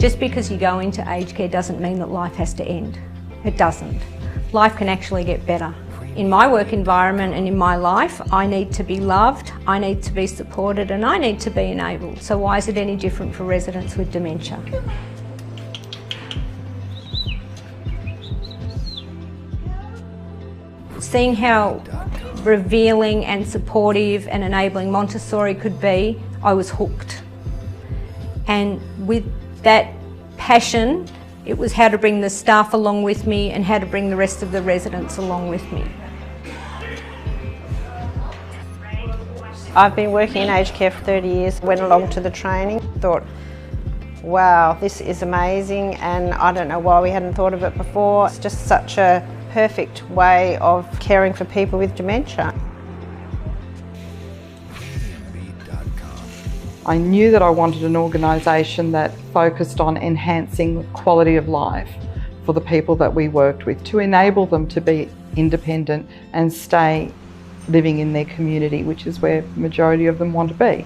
Just because you go into aged care doesn't mean that life has to end. It doesn't. Life can actually get better. In my work environment and in my life, I need to be loved, I need to be supported, and I need to be enabled. So why is it any different for residents with dementia? Seeing how revealing and supportive and enabling Montessori could be, I was hooked. And with that passion, it was how to bring the staff along with me and how to bring the rest of the residents along with me. I've been working in aged care for 30 years, went along to the training, thought, wow, this is amazing, and I don't know why we hadn't thought of it before. It's just such a perfect way of caring for people with dementia. I knew that I wanted an organisation that focused on enhancing quality of life for the people that we worked with, to enable them to be independent and stay living in their community, which is where the majority of them want to be.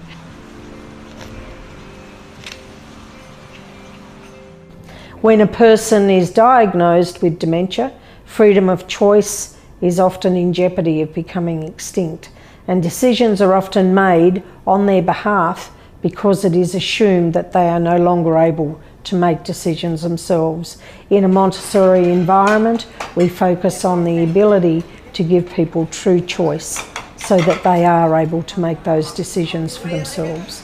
When a person is diagnosed with dementia, freedom of choice is often in jeopardy of becoming extinct, and decisions are often made on their behalf because it is assumed that they are no longer able to make decisions themselves. In a Montessori environment, we focus on the ability to give people true choice so that they are able to make those decisions for themselves.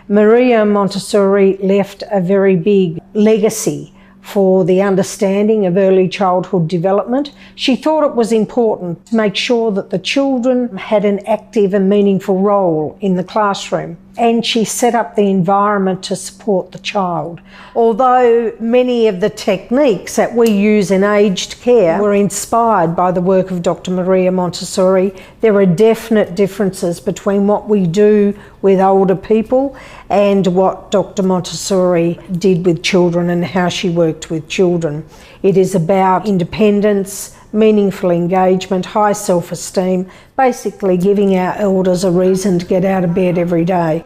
Maria Montessori left a very big legacy for the understanding of early childhood development. She thought it was important to make sure that the children had an active and meaningful role in the classroom, and she set up the environment to support the child. Although many of the techniques that we use in aged care were inspired by the work of Dr. Maria Montessori, there are definite differences between what we do with older people and what Dr. Montessori did with children and how she worked with children. It is about independence, meaningful engagement, high self-esteem, basically giving our elders a reason to get out of bed every day.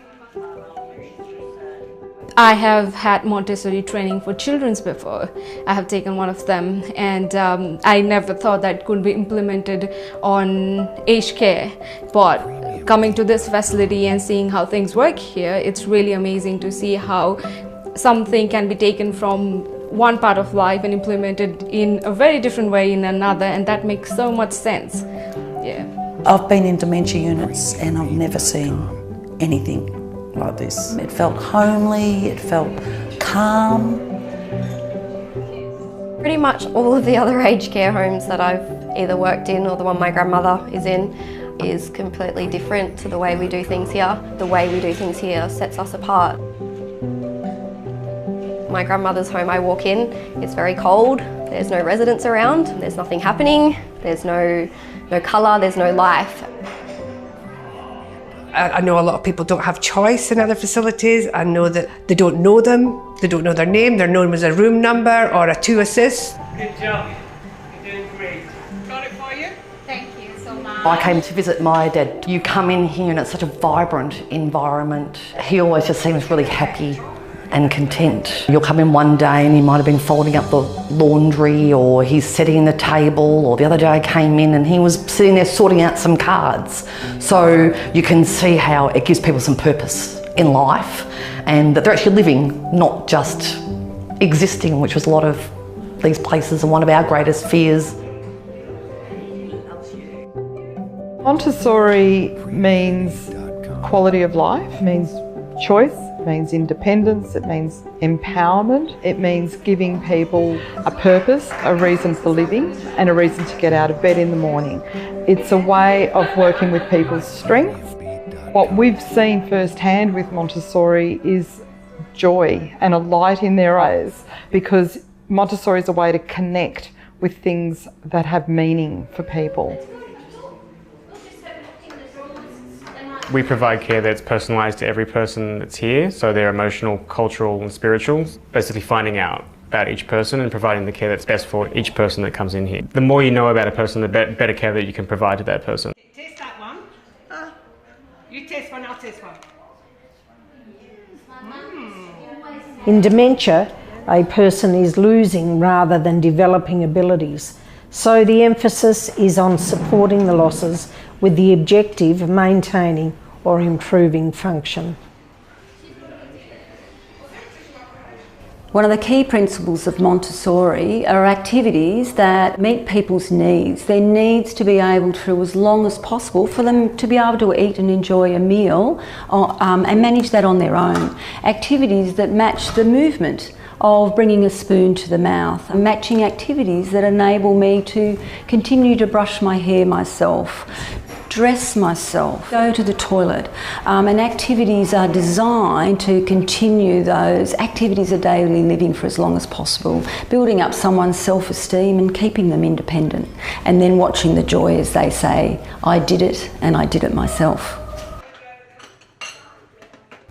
I have had Montessori training for children before. I have taken one of them, and I never thought that could be implemented on aged care. But coming to this facility and seeing how things work here, it's really amazing to see how something can be taken from one part of life and implemented in a very different way in another, and that makes so much sense. Yeah. I've been in dementia units and I've never seen anything like this. It felt homely, it felt calm. Pretty much all of the other aged care homes that I've either worked in or the one my grandmother is in is completely different to the way we do things here. The way we do things here sets us apart. My grandmother's home, I walk in, it's very cold, there's no residents around, there's nothing happening, there's no colour, there's no life. I know a lot of people don't have choice in other facilities. I know that they don't know them, they don't know their name, they're known as a room number or a to assist. Good job, you're doing great. Got it for you? Thank you so much. I came to visit my dad. You come in here and it's such a vibrant environment. He always just seems really happy and content. You'll come in one day and he might have been folding up the laundry, or he's setting the table, or the other day I came in and he was sitting there sorting out some cards. So you can see how it gives people some purpose in life and that they're actually living, not just existing, which was a lot of these places and one of our greatest fears. Montessori means quality of life, means choice, it means independence, it means empowerment, it means giving people a purpose, a reason for living and a reason to get out of bed in the morning. It's a way of working with people's strengths. What we've seen firsthand with Montessori is joy and a light in their eyes, because Montessori is a way to connect with things that have meaning for people. We provide care that's personalised to every person that's here, so their emotional, cultural and spiritual, basically finding out about each person and providing the care that's best for each person that comes in here. The more you know about a person, the better care that you can provide to that person. Taste that one. You taste one, I'll taste one. In dementia, a person is losing rather than developing abilities. So the emphasis is on supporting the losses with the objective of maintaining or improving function. One of the key principles of Montessori are activities that meet people's needs. Their needs to be able to, as long as possible, for them to be able to eat and enjoy a meal and manage that on their own. Activities that match the movement of bringing a spoon to the mouth, and matching activities that enable me to continue to brush my hair myself, dress myself, go to the toilet, and activities are designed to continue those activities of daily living for as long as possible, building up someone's self-esteem and keeping them independent, and then watching the joy as they say, I did it and I did it myself.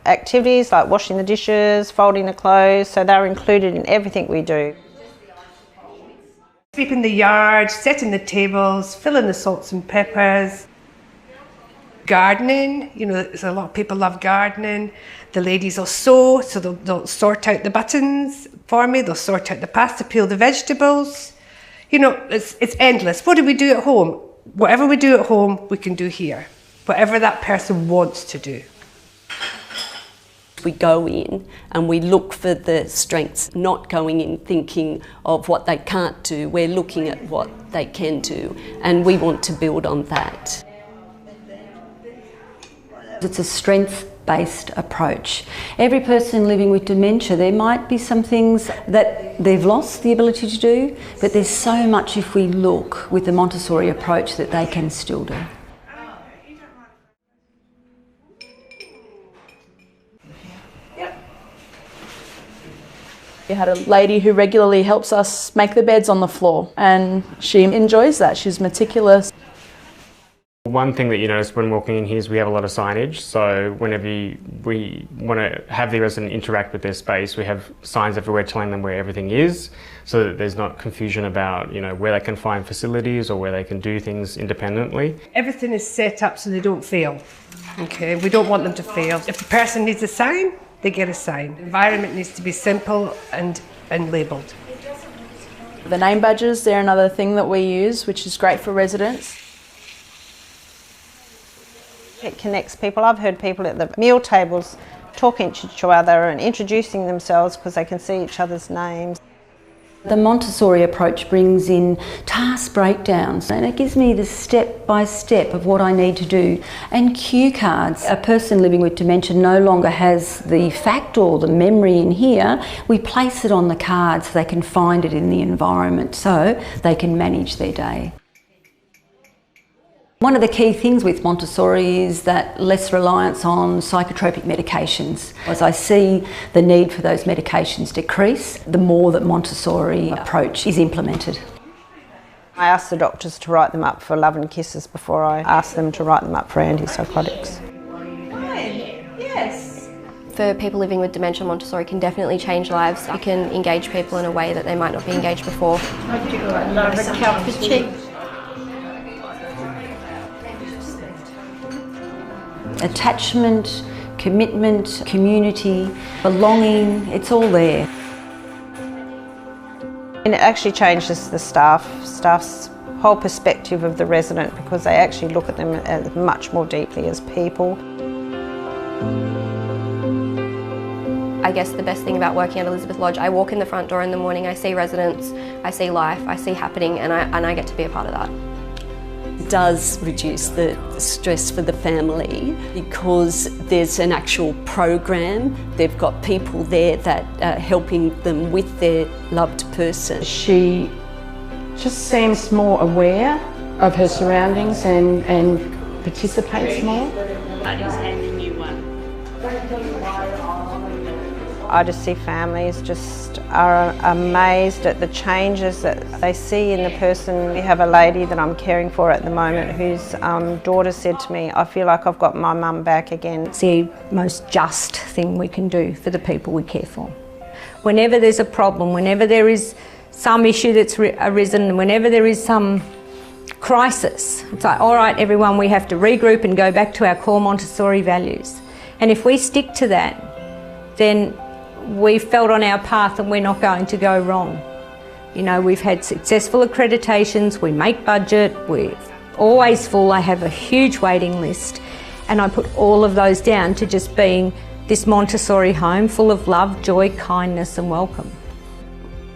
Activities like washing the dishes, folding the clothes, so they're included in everything we do. Sweeping the yard, setting the tables, filling the salts and peppers. Gardening, you know, a lot of people love gardening. The ladies will sew, so they'll sort out the buttons for me, they'll sort out the pasta, peel the vegetables. You know, it's endless. What do we do at home? Whatever we do at home, we can do here. Whatever that person wants to do. We go in and we look for the strengths, not going in thinking of what they can't do. We're looking at what they can do, and we want to build on that. It's a strength-based approach. Every person living with dementia, there might be some things that they've lost the ability to do, but there's so much if we look with the Montessori approach that they can still do. We had a lady who regularly helps us make the beds on the floor, and she enjoys that. She's meticulous. One thing that you notice when walking in here is we have a lot of signage, so whenever we want to have the resident interact with their space, we have signs everywhere telling them where everything is, so that there's not confusion about, you know, where they can find facilities or where they can do things independently. Everything is set up so they don't fail. Okay, we don't want them to fail. If a person needs a sign, they get a sign. The environment needs to be simple and labelled. The name badges, they're another thing that we use, which is great for residents. It connects people. I've heard people at the meal tables talking to each other and introducing themselves because they can see each other's names. The Montessori approach brings in task breakdowns, and it gives me the step-by-step of what I need to do. And cue cards. A person living with dementia no longer has the fact or the memory in here. We place it on the card so they can find it in the environment so they can manage their day. One of the key things with Montessori is that less reliance on psychotropic medications. As I see the need for those medications decrease, the more that Montessori approach is implemented. I ask the doctors to write them up for love and kisses before I ask them to write them up for antipsychotics. Yes. For people living with dementia, Montessori can definitely change lives. You can engage people in a way that they might not be engaged before. Attachment, commitment, community, belonging, it's all there. And it actually changes the staff's whole perspective of the resident because they actually look at them as much more deeply as people. I guess the best thing about working at Elizabeth Lodge, I walk in the front door in the morning, I see residents, I see life, I see happening, and I get to be a part of that. It does reduce the stress for the family because there's an actual program. They've got people there that are helping them with their loved person. She just seems more aware of her surroundings and participates more. I just see families just are amazed at the changes that they see in the person. We have a lady that I'm caring for at the moment whose daughter said to me, I feel like I've got my mum back again. It's the most just thing we can do for the people we care for. Whenever there's a problem, whenever there is some issue that's arisen, whenever there is some crisis, it's like, all right, everyone, we have to regroup and go back to our core Montessori values. And if we stick to that, then we felt on our path and we're not going to go wrong. You know, we've had successful accreditations, we make budget, we're always full. I have a huge waiting list, and I put all of those down to just being this Montessori home full of love, joy, kindness and welcome.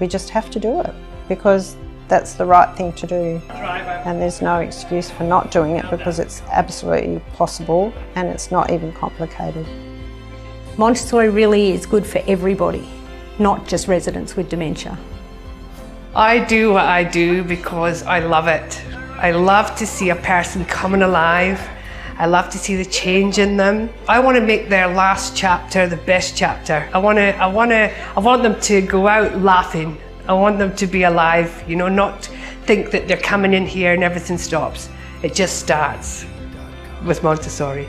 We just have to do it because that's the right thing to do, and there's no excuse for not doing it because it's absolutely possible and it's not even complicated. Montessori really is good for everybody, not just residents with dementia. I do what I do because I love it. I love to see a person coming alive. I love to see the change in them. I want to make their last chapter the best chapter. I want them to go out laughing. I want them to be alive, you know, not think that they're coming in here and everything stops. It just starts with Montessori.